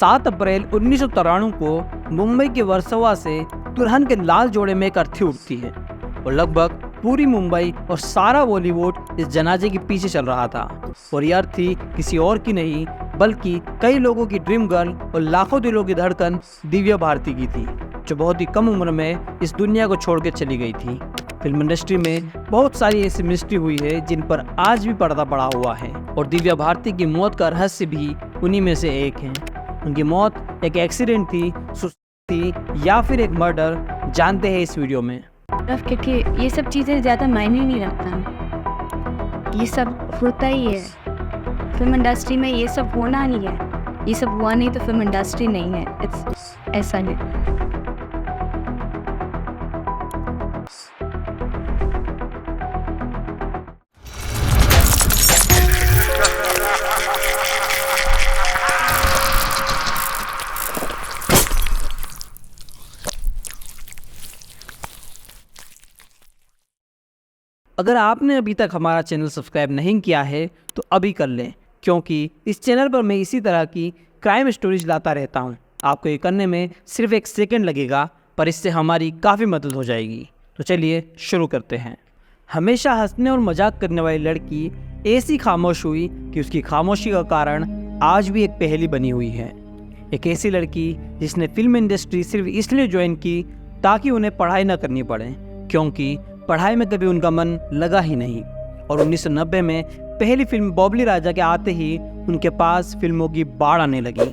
7 अप्रैल 1993 को मुंबई के वर्सोवा से दुल्हन के लाल जोड़े में एक अर्थी उठती है और लगभग पूरी मुंबई और सारा बॉलीवुड इस जनाजे के पीछे चल रहा था। और यह अर्थी किसी और की नहीं बल्कि कई लोगों की ड्रीम गर्ल और लाखों दिलों की धड़कन दिव्या भारती की थी, जो बहुत ही कम उम्र में इस दुनिया को छोड़ के चली गई थी। फिल्म इंडस्ट्री में बहुत सारी ऐसी मिस्ट्री हुई है जिन पर आज भी पर्दा पड़ा हुआ है और दिव्या भारती की मौत का रहस्य भी उन्हीं में से एक है। उनकी मौत एक एक्सीडेंट थी, सुसाइड थी या फिर एक मर्डर, जानते हैं इस वीडियो में। क्योंकि ये सब चीज़ें ज़्यादा मायने नहीं रखता, ये सब होता ही है फिल्म इंडस्ट्री में। ये सब होना नहीं है, ये सब हुआ नहीं तो फिल्म इंडस्ट्री नहीं है। इट्स ऐसा नहीं। अगर आपने अभी तक हमारा चैनल सब्सक्राइब नहीं किया है तो अभी कर लें, क्योंकि इस चैनल पर मैं इसी तरह की क्राइम स्टोरीज लाता रहता हूं। आपको ये करने में सिर्फ 1 सेकंड लगेगा, पर इससे हमारी काफ़ी मदद हो जाएगी। तो चलिए शुरू करते हैं। हमेशा हंसने और मजाक करने वाली लड़की ऐसी खामोश हुई कि उसकी खामोशी का कारण आज भी एक पहेली बनी हुई है। एक ऐसी लड़की जिसने फिल्म इंडस्ट्री सिर्फ इसलिए ज्वाइन की ताकि उन्हें पढ़ाई न करनी पड़े, क्योंकि पढ़ाई में कभी उनका मन लगा ही नहीं। और 1990 में पहली फिल्म बॉबली राजा के आते ही उनके पास फिल्मों की बाढ़ आने लगी।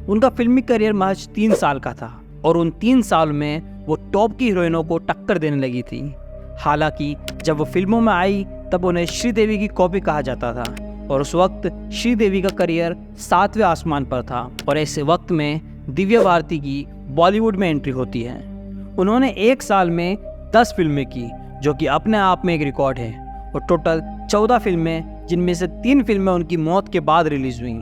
उनका फिल्मी करियर महज 3 साल का था और उन 3 साल में वो टॉप की हीरोइनों को टक्कर देने लगी थी। हालांकि जब वो फिल्मों में आई तब उन्हें श्रीदेवी की कॉपी कहा जाता था और उस वक्त श्रीदेवी का करियर 7वें आसमान पर था। और ऐसे वक्त में दिव्या भारती की बॉलीवुड में एंट्री होती है। उन्होंने 1 साल में 10 फिल्में की, जो कि अपने आप में एक रिकॉर्ड है, और टोटल 14 फिल्में, जिनमें से 3 फिल्में उनकी मौत के बाद रिलीज हुई,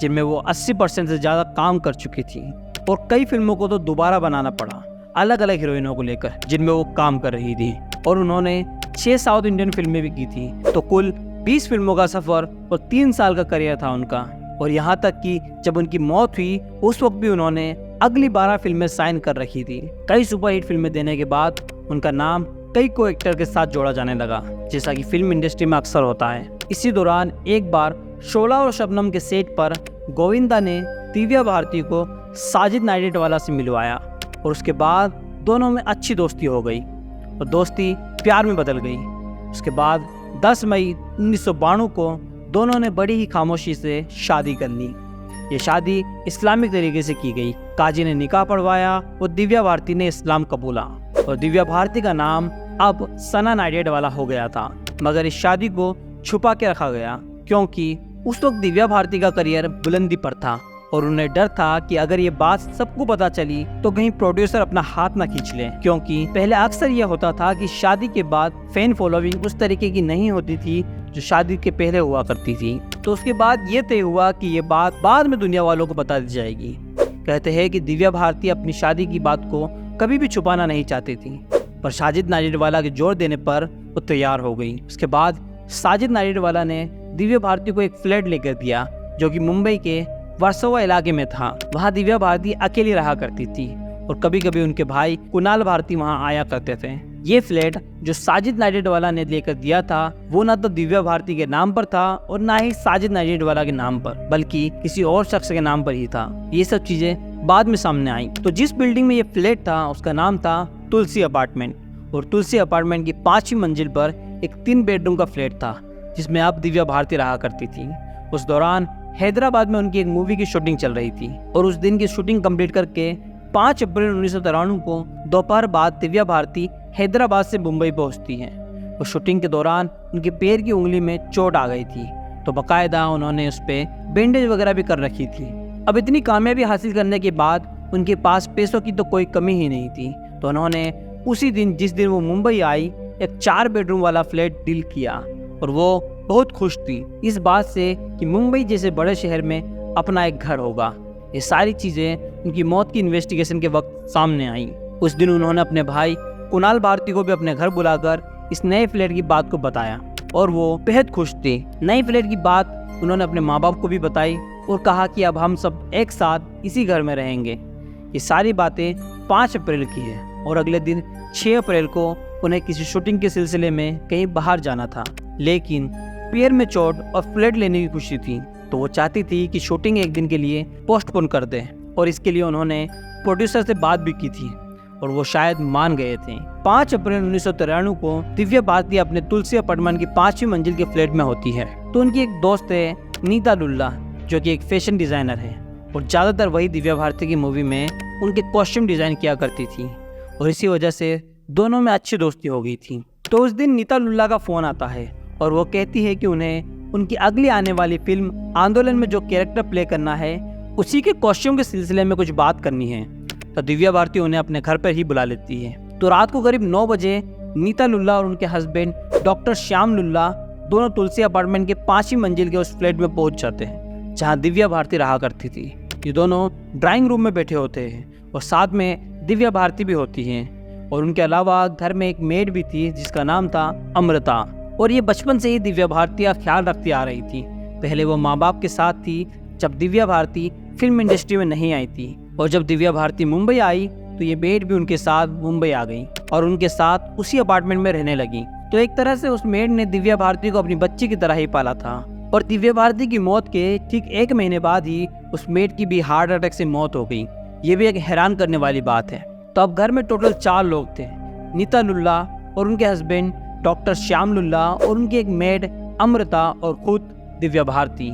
जिनमें वो 80% से ज़्यादा काम कर चुकी थी। और कई फिल्मों को तो दोबारा बनाना पड़ा, अलग अलग हीरोइनों को लेकर जिनमें वो काम कर रही थी। और उन्होंने 6 साउथ इंडियन फिल्में भी की थी। तो कुल 20 फिल्मों का सफ़र और 3 साल का करियर था उनका। और यहाँ तक कि जब उनकी मौत हुई उस वक्त भी उन्होंने अगली 12 फिल्में साइन कर रखी थी। कई सुपरहिट फिल्में देने के बाद उनका नाम कई को एक्टर के साथ जोड़ा जाने लगा, जैसा कि फिल्म इंडस्ट्री में अक्सर होता है। इसी दौरान एक बार शोला और शबनम के सेट पर गोविंदा ने दिव्या भारती को साजिद नाडियाडवाला से मिलवाया और उसके बाद दोनों में अच्छी दोस्ती हो गई और दोस्ती प्यार में बदल गई। उसके बाद 10 मई 1992 को दोनों ने बड़ी ही खामोशी से शादी कर ली। ये शादी इस्लामिक तरीके से की गई। काजी ने निकाह पढ़वाया और दिव्या भारती ने इस्लाम कबूला और दिव्या भारती का नाम अब सना नाडियाडवाला हो गया था। मगर इस शादी को छुपा के रखा गया क्योंकि उस वक्त दिव्या भारती का करियर बुलंदी पर था और उन्हें डर था कि अगर ये बात सबको पता चली तो कहीं प्रोड्यूसर अपना हाथ ना खींच ले, क्योंकि पहले अक्सर यह होता था कि शादी के बाद फैन फॉलोइंग उस तरीके की नहीं होती थी जो शादी के पहले हुआ करती थी। तो उसके बाद ये तय हुआ कि ये बात बाद में दुनिया वालों को बता दी जाएगी। कहते हैं कि दिव्या भारती अपनी शादी की बात को कभी भी छुपाना नहीं चाहती थी, पर साजिद नाडियाडवाला के जोर देने पर वो तैयार हो गई। उसके बाद साजिद नाडियाडवाला ने दिव्या भारती को एक फ्लैट लेकर दिया जो कि मुंबई के वर्सोवा इलाके में था। वहाँ दिव्या भारती अकेली रहा करती थी और कभी कभी उनके भाई कुणाल भारती वहाँ आया करते थे। ये फ्लैट जो साजिद नाडियाडवाला ने लेकर दिया था वो ना तो दिव्या भारती के नाम पर था और ना ही साजिद नाडियाडवाला के नाम पर, बल्कि किसी और शख्स के नाम पर ही था। ये सब चीजें बाद में सामने आई। तो जिस बिल्डिंग में ये फ्लैट था उसका नाम था तुलसी अपार्टमेंट और तुलसी अपार्टमेंट की 5वीं मंजिल पर एक 3 बेडरूम का फ्लैट था जिसमें अब दिव्या भारती रहा करती थी। उस दौरान हैदराबाद में उनकी एक मूवी की शूटिंग चल रही थी और उस दिन की शूटिंग कंप्लीट करके 5 अप्रैल 1993 को दोपहर बाद दिव्या भारती हैदराबाद से मुंबई पहुंचती हैं। और शूटिंग के दौरान उनके पैर की उंगली में चोट आ गई थी, तो बाकायदा उन्होंने उस पर बैंडेज वगैरह भी कर रखी थी। अब इतनी कामयाबी हासिल करने के बाद उनके पास पैसों की तो कोई कमी ही नहीं थी, तो उन्होंने उसी दिन जिस दिन वो मुंबई आई एक 4 बेडरूम वाला फ्लैट डील किया और वो बहुत खुश थी इस बात से कि मुंबई जैसे बड़े शहर में अपना एक घर होगा। ये सारी चीज़ें उनकी मौत की इन्वेस्टिगेशन के वक्त सामने आई। उस दिन उन्होंने अपने भाई कुणाल भारती को भी अपने घर बुलाकर इस नए फ्लैट की बात को बताया और वो बेहद खुश थे। नए फ्लैट की बात उन्होंने अपने माँ बाप को भी बताई और कहा कि अब हम सब एक साथ इसी घर में रहेंगे। ये सारी बातें 5 अप्रैल की है और अगले दिन 6 अप्रैल को उन्हें किसी शूटिंग के सिलसिले में कहीं बाहर जाना था, लेकिन पैर में चोट और फ्लड लेने की खुशी थी, तो वो चाहती थी कि शूटिंग एक दिन के लिए पोस्टपोन कर दें और इसके लिए उन्होंने प्रोड्यूसर से बात भी की थी और वो शायद मान गए थे। 5 अप्रैल 1993 को दिव्या भारती अपने तुलसी अपार्टमेंट की 5वीं मंजिल के फ्लैट में होती है। तो उनकी एक दोस्त है नीता लुल्ला, जो कि एक फैशन डिजाइनर है और ज़्यादातर वही दिव्या भारती की मूवी में उनके कॉस्ट्यूम डिज़ाइन किया करती थी और इसी वजह से दोनों में अच्छी दोस्ती हो गई थी। तो उस दिन नीता लुल्ला का फ़ोन आता है और वो कहती है कि उन्हें उनकी अगली आने वाली फिल्म आंदोलन में जो कैरेक्टर प्ले करना है उसी के कॉस्ट्यूम के सिलसिले में कुछ बात करनी है। तो दिव्या भारती उन्हें अपने घर पर ही बुला लेती है। तो रात को करीब 9 बजे नीता लुल्ला और उनके हस्बैंड डॉक्टर श्याम लुल्ला दोनों तुलसी अपार्टमेंट के 5वीं मंजिल के उस फ्लैट में पहुंच जाते हैं जहां दिव्या भारती रहा करती थी। ये दोनों ड्राइंग रूम में बैठे होते हैं और साथ में दिव्या भारती भी होती हैं और उनके अलावा घर में एक मेड भी थी जिसका नाम था अमृता। और ये बचपन से ही दिव्या भारती का ख्याल रखती आ रही थी। पहले वो माँ बाप के साथ थी जब दिव्या भारती फिल्म इंडस्ट्री में नहीं आई थी, और जब दिव्या भारती मुंबई आई तो ये मेड भी उनके साथ मुंबई आ गई और उनके साथ उसी अपार्टमेंट में रहने लगी। तो एक तरह से उस मेड ने दिव्या भारती को अपनी बच्ची की तरह ही पाला था। और दिव्या भारती की मौत के ठीक 1 महीने बाद ही उस मेड की भी हार्ट अटैक से मौत हो गई। ये भी एक हैरान करने वाली बात है। तो अब घर में टोटल 4 लोग थे, नीता लुल्ला और उनके हस्बैंड डॉक्टर श्याम लुल्ला और उनकी एक मेड अमृता और खुद दिव्या भारती।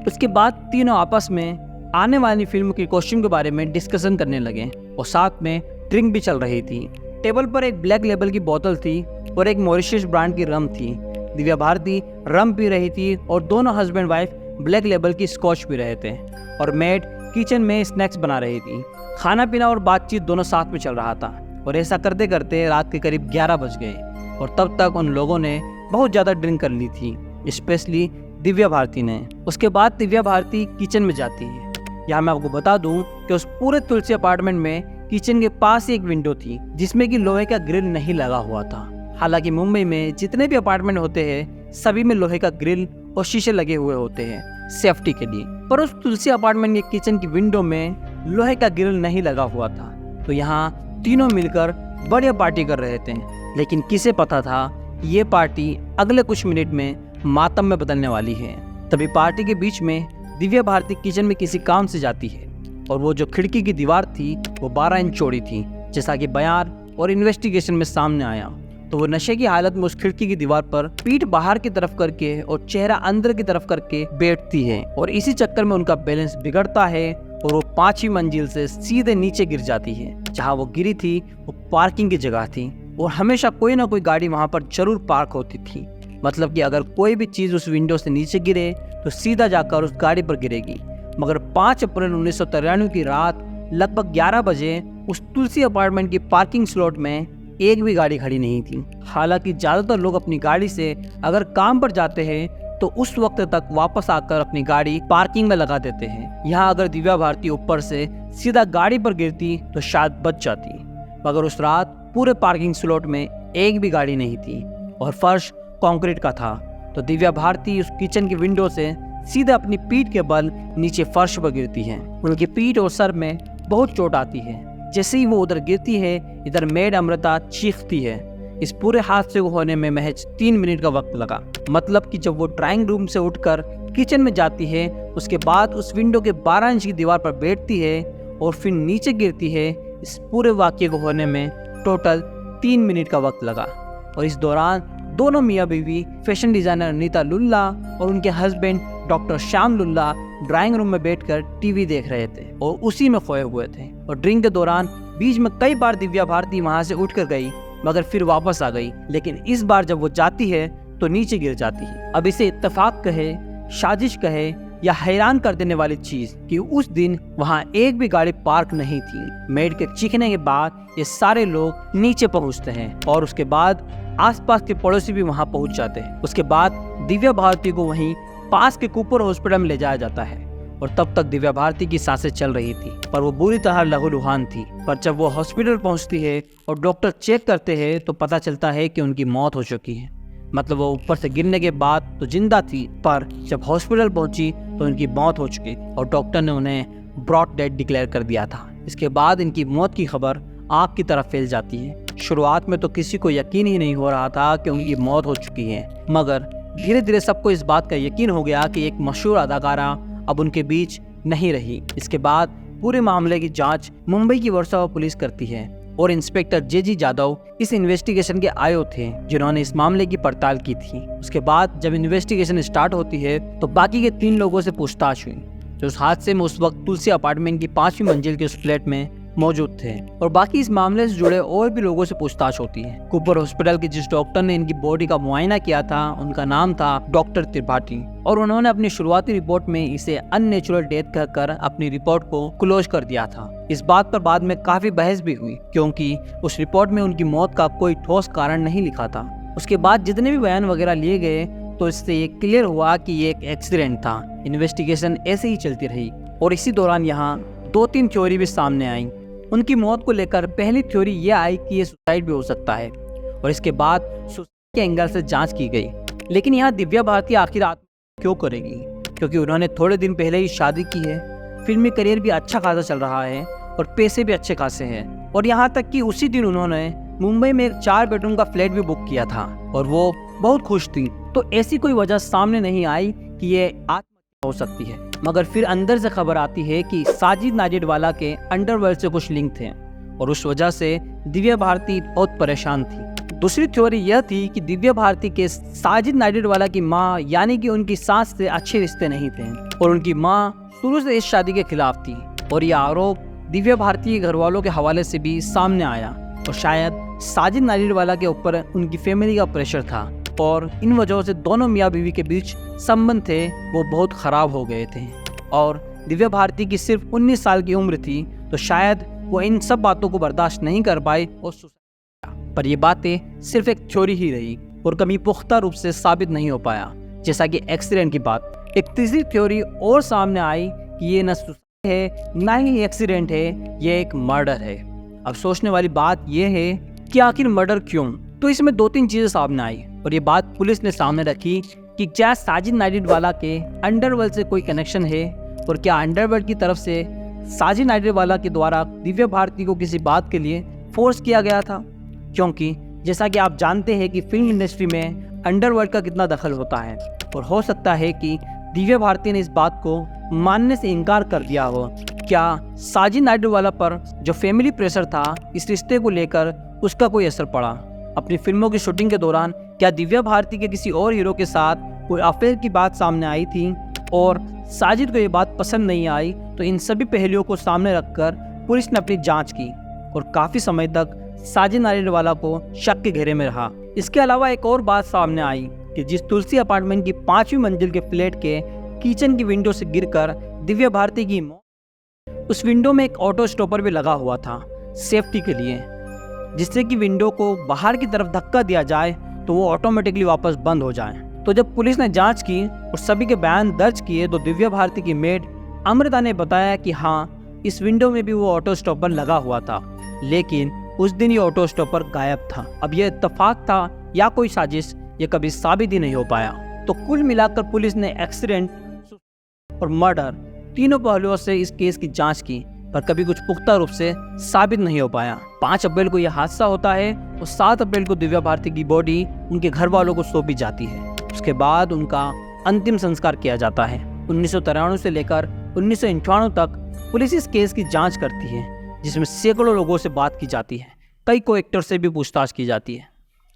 उसके बाद तीनों आपस में आने वाली फिल्म के कॉस्ट्यूम के बारे में डिस्कशन करने लगे और साथ में ड्रिंक भी चल रही थी। टेबल पर एक ब्लैक लेबल की बोतल थी और एक मॉरिशस ब्रांड की रम थी। दिव्या भारती रम पी रही थी और दोनों हस्बैंड वाइफ ब्लैक लेबल की स्कॉच पी रहे थे और मेड किचन में स्नैक्स बना रही थी। खाना पीना और बातचीत दोनों साथ में चल रहा था और ऐसा करते करते रात के करीब 11 बज गए और तब तक उन लोगों ने बहुत ज़्यादा ड्रिंक कर ली थी, स्पेशली दिव्या भारती ने। उसके बाद दिव्या भारती किचन में जाती है। यहाँ मैं आपको बता दूं कि उस पूरे तुलसी अपार्टमेंट में किचन के पास ही एक विंडो थी जिसमें कि लोहे का ग्रिल नहीं लगा हुआ था। हालांकि मुंबई में जितने भी अपार्टमेंट होते हैं सभी में लोहे का ग्रिल और शीशे लगे हुए होते हैं सेफ्टी के लिए, पर उस तुलसी अपार्टमेंट के किचन की विंडो में लोहे का ग्रिल नहीं लगा हुआ था। तो यहाँ तीनों मिलकर बढ़िया पार्टी कर रहे थे, लेकिन किसे पता था ये पार्टी अगले कुछ मिनट में मातम में बदलने वाली है। तभी पार्टी के बीच में दिव्या भारती किचन में किसी काम से जाती है और वो जो खिड़की की दीवार थी वो 12 इंच चौड़ी थी, जैसा कि बयान और इन्वेस्टिगेशन में सामने आया। तो वो नशे की हालत में उस खिड़की की दीवार पर पीठ बाहर की तरफ करके और चेहरा अंदर की तरफ करके बैठती है और इसी चक्कर में उनका बैलेंस बिगड़ता है और वो 5वीं मंजिल से सीधे नीचे गिर जाती है। जहाँ वो गिरी थी वो पार्किंग की जगह थी और हमेशा कोई ना कोई गाड़ी वहाँ पर जरूर पार्क होती थी। मतलब कि अगर कोई भी चीज़ उस विंडो से नीचे गिरे तो सीधा जाकर उस गाड़ी पर गिरेगी। मगर 5 अप्रैल 1993 की रात लगभग 11 बजे उस तुलसी अपार्टमेंट की पार्किंग स्लॉट में एक भी गाड़ी खड़ी नहीं थी। हालांकि ज़्यादातर लोग अपनी गाड़ी से अगर काम पर जाते हैं तो उस वक्त तक वापस आकर अपनी गाड़ी पार्किंग में लगा देते हैं। यहाँ अगर दिव्या भारती ऊपर से सीधा गाड़ी पर गिरती तो शायद बच जाती, मगर उस रात पूरे पार्किंग स्लॉट में एक भी गाड़ी नहीं थी और फर्श कंक्रीट का था। तो दिव्या भारती उस किचन की विंडो से सीधे अपनी पीठ के बल नीचे फर्श पर गिरती है। उनकी पीठ और सर में बहुत चोट आती है। जैसे ही वो उधर गिरती है इधर मेड अमृता चीखती है। इस पूरे हादसे को होने में महज 3 मिनट का वक्त लगा। मतलब कि जब वो ड्राइंग रूम से उठकर किचन में जाती है उसके बाद उस विंडो के 12 इंच की दीवार पर बैठती है और फिर नीचे गिरती है, इस पूरे वाक्य को होने में टोटल 3 मिनट का वक्त लगा। और इस दौरान दोनों मियाँ बीवी फैशन डिजाइनर नीता लुल्ला और उनके husband doctor Shyam Lulla drawing room में बैठकर टीवी देख रहे थे और उसी में खोए हुए थे। और ड्रिंक के दौरान बीच में कई बार दिव्या भारती वहां से उठकर गई मगर फिर वापस आ गई, लेकिन इस बार जब वो जाती है तो नीचे गिर जाती है। अब इसे इत्तेफाक कहे, साजिश कहे या हैरान कर देने वाली चीज कि उस दिन वहां एक भी गाड़ी पार्क नहीं थी। मेड के चीखने के बाद ये सारे लोग नीचे पहुंचते हैं और उसके बाद आसपास के पड़ोसी भी वहां पहुंच जाते हैं। उसके बाद दिव्या भारती को वहीं पास के कूपर हॉस्पिटल में ले जाया जाता है और तब तक दिव्या भारती की सांसें चल रही थी पर वो बुरी तरह लहूलुहान थी। पर जब वो हॉस्पिटल पहुंचती है और डॉक्टर चेक करते हैं तो पता चलता है कि उनकी मौत हो चुकी है। मतलब वो ऊपर से गिरने के बाद तो जिंदा थी, पर जब हॉस्पिटल पहुंची तो इनकी मौत हो चुकी और डॉक्टर ने उन्हें ब्रॉड डेड डिक्लेयर कर दिया था। इसके बाद इनकी मौत की खबर आग की तरफ फैल जाती है। शुरुआत में तो किसी को यकीन ही नहीं हो रहा था कि उनकी मौत हो चुकी है, मगर धीरे धीरे सबको इस बात का यकीन हो गया कि एक मशहूर अदाकारा अब उनके बीच नहीं रही। इसके बाद पूरे मामले की जांच मुंबई की वर्सोवा पुलिस करती है और इंस्पेक्टर जे.जी. जाधव इस इन्वेस्टिगेशन के आयो थे, जिन्होंने इस मामले की पड़ताल की थी। उसके बाद जब इन्वेस्टिगेशन स्टार्ट होती है तो बाकी के 3 लोगों से पूछताछ हुई जो उस हादसे में उस वक्त तुलसी अपार्टमेंट की 5वीं मंजिल के उस फ्लैट में मौजूद थे, और बाकी इस मामले से जुड़े और भी लोगों से पूछताछ होती है। कूपर हॉस्पिटल के जिस डॉक्टर ने इनकी बॉडी का मुआयना किया था उनका नाम था डॉक्टर त्रिपाठी, और उन्होंने अपनी शुरुआती रिपोर्ट में इसे अननेचुरल डेथ कहकर अपनी रिपोर्ट को क्लोज कर दिया था। इस बात पर बाद में काफी बहस भी हुई, क्योंकि उस रिपोर्ट में उनकी मौत का कोई ठोस कारण नहीं लिखा था। उसके बाद जितने भी बयान वगैरह लिए गए तो इससे ये क्लियर हुआ कि ये एक एक्सीडेंट था। इन्वेस्टिगेशन ऐसे ही चलती रही और इसी दौरान यहाँ 2-3 थ्योरी भी सामने आई। उनकी मौत को लेकर पहली थ्योरी ये आई कि ये सुसाइड भी हो सकता है, और इसके बाद सुसाइड के एंगल से जांच की गई। लेकिन यहाँ दिव्या भारती आखिर आत्महत्या क्यों करेगी? क्योंकि उन्होंने थोड़े दिन पहले ही शादी की है, फिल्मी करियर भी अच्छा खासा चल रहा है और पैसे भी अच्छे खासे हैं, और यहाँ तक कि उसी दिन उन्होंने मुंबई में एक 4 बेडरूम का फ्लैट भी बुक किया था और वो बहुत खुश थी। तो ऐसी कोई वजह सामने नहीं आई कि ये आत्महत्या हो सकती है। मगर फिर अंदर से खबर आती है कि साजिद नाडियाडवाला के अंडरवर्ल्ड से कुछ लिंक थे और उस वजह से दिव्या भारती बहुत परेशान थी। दूसरी थ्योरी यह थी कि दिव्या भारती के साजिद नाडियाडवाला की मां यानी कि उनकी सास से अच्छे रिश्ते नहीं थे और उनकी मां शुरू से इस शादी के खिलाफ थी, और यह आरोप दिव्या भारती के घर वालों के हवाले से भी सामने आया, और शायद साजिद नाडियाडवाला के ऊपर उनकी फैमिली का प्रेशर था और इन वजहों से दोनों मियाँ बीवी के बीच संबंध थे वो बहुत खराब हो गए थे। और दिव्या भारती की सिर्फ 19 साल की उम्र थी, तो शायद वो इन सब बातों को बर्दाश्त नहीं कर पाई और सुसाइड किया। पर ये बातें सिर्फ एक थ्योरी ही रही और कभी पुख्ता रूप से साबित नहीं हो पाया, जैसा कि एक्सीडेंट की बात। एक तीसरी थ्योरी और सामने आई कि ये न सुसाइड है ना ही एक्सीडेंट है, ये एक मर्डर है। अब सोचने वाली बात यह है कि आखिर मर्डर क्यों? तो इसमें 2-3 चीजें सामने आई और ये बात पुलिस ने सामने रखी कि क्या साजिद नाडियाडवाला के अंडरवर्ल्ड से कोई कनेक्शन है, और क्या अंडरवर्ल्ड की तरफ से साजिद नाडियाडवाला के द्वारा दिव्या भारती को किसी बात के लिए फोर्स किया गया था। क्योंकि जैसा कि आप जानते हैं कि फिल्म इंडस्ट्री में अंडरवर्ल्ड का कितना दखल होता है, और हो सकता है कि दिव्या भारती ने इस बात को मानने से इनकार कर दिया हो। क्या साजिद नाडियाडवाला पर जो फैमिली प्रेशर था इस रिश्ते को लेकर उसका कोई असर पड़ा? अपनी फिल्मों की शूटिंग के दौरान क्या दिव्या भारती के किसी और हीरो के साथ कोई अफेयर की बात सामने आई थी और साजिद को ये बात पसंद नहीं आई? तो इन सभी पहलुओं को सामने रखकर पुलिस ने अपनी जांच की और काफ़ी समय तक साजिद नाडियाडवाला को शक के घेरे में रहा। इसके अलावा एक और बात सामने आई कि जिस तुलसी अपार्टमेंट की 5वीं मंजिल के फ्लैट के किचन की विंडो से गिरकर दिव्या भारती की मौत, उस विंडो में एक ऑटो स्टॉपर भी लगा हुआ था सेफ्टी के लिए, जिससे कि विंडो को बाहर की तरफ धक्का दिया जाए तो वो ऑटोमेटिकली वापस बंद हो जाए। तो जब पुलिस ने जांच की और सभी के बयान दर्ज किए तो दिव्या भारती की मेड अमृता ने बताया कि हाँ, इस विंडो में भी वो ऑटो स्टॉपर लगा हुआ था, लेकिन उस दिन ये ऑटो स्टॉपर गायब था। अब यह इत्तेफाक था या कोई साजिश, ये कभी साबित ही नहीं हो पाया। तो कुल मिलाकर पुलिस ने एक्सीडेंट और मर्डर तीनों पहलुओं से इस केस की जांच की, पर कभी कुछ पुख्ता रूप से साबित नहीं हो पाया। 5 अप्रैल को यह हादसा होता है और 7 अप्रैल को दिव्या भारती की बॉडी उनके घर वालों को सौंपी जाती है। उसके बाद उनका अंतिम संस्कार किया जाता है। 1993 से लेकर 1998 तक पुलिस इस केस की जांच करती है, जिसमें सैकड़ों लोगों से बात की जाती है, कई को एक्टर से भी पूछताछ की जाती है,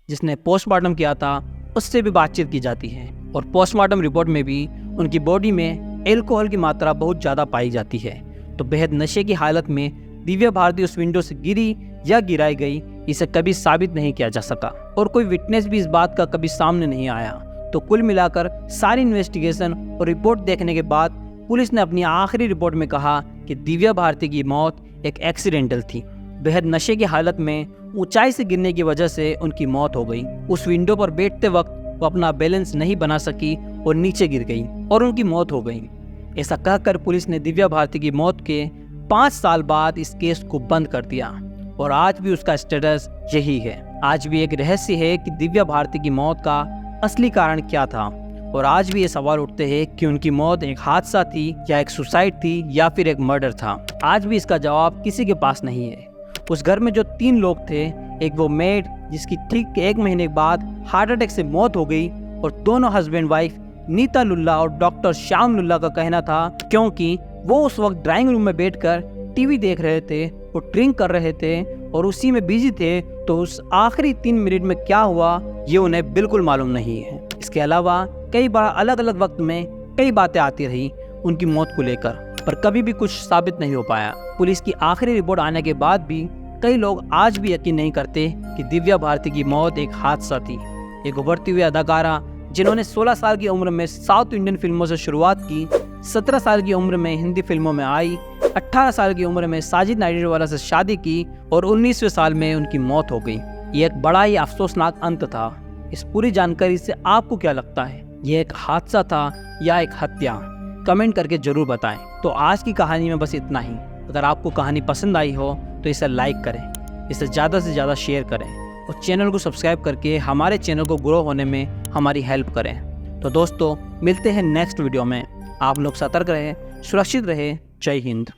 जिसने पोस्टमार्टम किया था उससे भी बातचीत की जाती है, और पोस्टमार्टम रिपोर्ट में भी उनकी बॉडी में एल्कोहल की मात्रा बहुत ज़्यादा पाई जाती है। तो बेहद नशे की हालत में दिव्या भारती उस विंडो से गिरी या गिराई गई, इसे कभी साबित नहीं किया जा सका और कोई विटनेस भी इस बात का कभी सामने नहीं आया। तो कुल मिलाकर सारी इन्वेस्टिगेशन और रिपोर्ट देखने के बाद पुलिस ने अपनी आखिरी रिपोर्ट में कहा कि दिव्या भारती की मौत एक एक्सीडेंटल थी। बेहद नशे की हालत में ऊंचाई से गिरने की वजह से उनकी मौत हो गई। उस विंडो पर बैठते वक्त वो अपना बैलेंस नहीं बना सकी और नीचे गिर गई और उनकी मौत हो गई। ऐसा कहकर पुलिस ने दिव्या भारती की मौत के 5 साल बाद इस केस को बंद कर दिया और आज भी उसका स्टेटस यही है। आज भी एक रहस्य है कि दिव्या भारती की मौत का असली कारण क्या था। और आज भी ये सवाल उठते हैं कि उनकी मौत एक हादसा थी या एक सुसाइड थी या फिर एक मर्डर था। आज भी इसका जवाब किसी के पास नहीं है। उस घर में जो 3 लोग थे, एक वो मेड जिसकी ठीक 1 महीने बाद हार्ट अटैक से मौत हो गई, और दोनों हस्बैंड वाइफ नीता लुल्ला और डॉक्टर श्याम लुल्ला का कहना था क्योंकि वो उस वक्त ड्राइंग रूम में बैठकर टीवी देख रहे थे और ड्रिंक कर रहे थे और उसी में बिजी थे, तो उस आखिरी 3 मिनट में क्या हुआ ये उन्हें बिल्कुल मालूम नहीं है। इसके अलावा कई बार अलग अलग वक्त में कई बातें आती रही उनकी मौत को लेकर, पर कभी भी कुछ साबित नहीं हो पाया। पुलिस की आखिरी रिपोर्ट आने के बाद भी कई लोग आज भी यकीन नहीं करते कि दिव्या भारती की मौत एक हादसा थी। एक उभरती हुई अदाकारा जिन्होंने 16 साल की उम्र में साउथ इंडियन फिल्मों से शुरुआत की, 17 साल की उम्र में हिंदी फिल्मों में आई, 18 साल की उम्र में साजिद नाडियाडवाला से शादी की और 19वें साल में उनकी मौत हो गई। ये एक बड़ा ही अफसोसनाक अंत था। इस पूरी जानकारी से आपको क्या लगता है, ये एक हादसा था या एक हत्या? कमेंट करके जरूर बताएं। तो आज की कहानी में बस इतना ही। अगर आपको कहानी पसंद आई हो तो इसे लाइक करें, इसे ज़्यादा से ज़्यादा शेयर करें और चैनल को सब्सक्राइब करके हमारे चैनल को ग्रो होने में हमारी हेल्प करें। तो दोस्तों, मिलते हैं नेक्स्ट वीडियो में। आप लोग सतर्क रहें, सुरक्षित रहें। जय हिंद।